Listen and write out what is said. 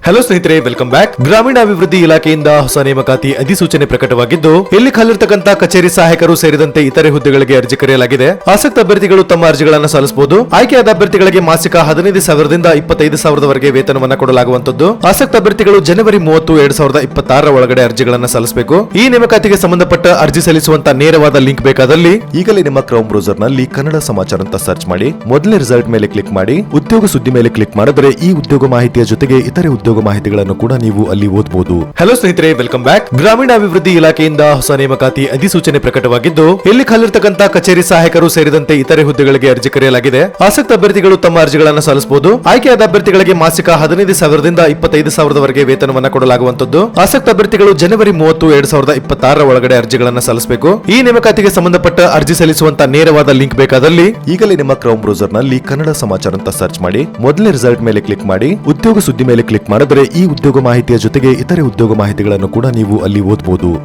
Hello ಸ್ನೇಹಿತರೆ, welcome back. ಗ್ರಾಮೀಣಾಭಿವೃದ್ಧಿ ಇಲಾಖೆಯಿಂದ ಹೊಸ ನೇಮಕಾತಿ ಅಧಿಸೂಚನೆ ಪ್ರಕಟವಾಗಿದ್ದು, ಇಲ್ಲಿ ಖಾಲಿರ್ತಕ್ಕಂತ ಕಚೇರಿ ಸಹಾಯಕರು ಸೇರಿದಂತೆ ಇತರೆ ಹುದ್ದೆಗಳಿಗೆ ಅರ್ಜಿ ಕರೆಯಲಾಗಿದೆ. ಆಸಕ್ತ ಅಭ್ಯರ್ಥಿಗಳು ತಮ್ಮ ಅರ್ಜಿಗಳನ್ನು ಸಲ್ಲಿಸಬಹುದು. ಆಯ್ಕೆಯಾದ ಅಭ್ಯರ್ಥಿಗಳಿಗೆ ಮಾಸಿಕ 15,000ದಿಂದ 25,000ವರೆಗೆ ವೇತನವನ್ನು ಕೊಡಲಾಗುವಂತದ್ದು. ಆಸಕ್ತ ಅಭ್ಯರ್ಥಿಗಳು ಜನವರಿ 30, 2026 ಒಳಗಡೆ ಅರ್ಜಿಗಳನ್ನು ಸಲ್ಲಿಸಬೇಕು. ಈ ನೇಮಕಾತಿಗೆ ಸಂಬಂಧಪಟ್ಟ ಅರ್ಜಿ ಸಲ್ಲಿಸುವಂತ ನೇರವಾದ ಲಿಂಕ್ ಬೇಕಾದಲ್ಲಿ ಈಗಲೇ ನಿಮ್ಮ ಕ್ರೋಮ್ ಬ್ರೌಸರ್ ನಲ್ಲಿ ಕನ್ನಡ ಸಮಾಚಾರ ಅಂತ ಸರ್ಚ್ ಮಾಡಿ, ಮೊದಲನೇ ರಿಸಲ್ಟ್ ಮೇಲೆ ಕ್ಲಿಕ್ ಮಾಡಿ, ಉದ್ಯೋಗ ಸುದ್ದಿ ಮೇಲೆ ಕ್ಲಿಕ್ ಮಾಡಿದ್ರೆ ಈ ಉದ್ಯೋಗ ಮಾಹಿತಿಯ ಜೊತೆಗೆ ಇತರೆ ಉದ್ಯೋಗ ಮಾಹಿತಿಗಳನ್ನು ಕೂಡ ನೀವು ಅಲ್ಲಿ ಓದಬಹುದು. ಹಲೋ ಸ್ನೇಹಿತರೆ, ವೆಲ್ಕಮ್ ಬ್ಯಾಕ್. ಗ್ರಾಮೀಣಾಭಿವೃದ್ಧಿ ಇಲಾಖೆಯಿಂದ ಹೊಸ ನೇಮಕಾತಿ ಅಧಿಸೂಚನೆ ಪ್ರಕಟವಾಗಿದ್ದು, ಇಲ್ಲಿ ಖಾಲಿರ್ತಕ್ಕಂತ ಕಚೇರಿ ಸಹಾಯಕರು ಸೇರಿದಂತೆ ಇತರೆ ಹುದ್ದೆಗಳಿಗೆ ಅರ್ಜಿ ಕರೆಯಲಾಗಿದೆ. ಆಸಕ್ತ ಅಭ್ಯರ್ಥಿಗಳು ತಮ್ಮ ಅರ್ಜಿಗಳನ್ನು ಸಲ್ಲಿಸಬಹುದು. ಆಯ್ಕೆಯಾದ ಅಭ್ಯರ್ಥಿಗಳಿಗೆ ಮಾಸಿಕ 15,000ದಿಂದ 25,000ವರೆಗೆ ವೇತನವನ್ನು ಕೊಡಲಾಗುವಂತದ್ದು. ಆಸಕ್ತ ಅಭ್ಯರ್ಥಿಗಳು ಜನವರಿ 30, 2026 ಒಳಗಡೆ ಅರ್ಜಿಗಳನ್ನು ಸಲ್ಲಿಸಬೇಕು. ಈ ನೇಮಕಾತಿಗೆ ಸಂಬಂಧಪಟ್ಟ ಅರ್ಜಿ ಸಲ್ಲಿಸುವಂತ ನೇರವಾದ ಲಿಂಕ್ ಬೇಕಾದಲ್ಲಿ ಈಗಲೇ ನಿಮ್ಮ ಕ್ರೋಮ್ ಬ್ರೌಸರ್ ನಲ್ಲಿ ಕನ್ನಡ ಸಮಾಚಾರ ಅಂತ ಸರ್ಚ್ ಮಾಡಿ, ಮೊದಲನೇ ರಿಸಲ್ಟ್ ಮೇಲೆ ಕ್ಲಿಕ್ ಮಾಡಿ, ಉದ್ಯೋಗ ಸುದ್ದಿ ಮೇಲೆ ಕ್ಲಿಕ್ ಮಾಡಿದ್ರೆ ಈ ಉದ್ಯೋಗ ಮಾಹಿತಿಯ ಜೊತೆಗೆ ಇತರೆ ಉದ್ಯೋಗ ಮಾಹಿತಿಗಳನ್ನು ಕೂಡ ನೀವು ಅಲ್ಲಿ ಓದಬಹುದು.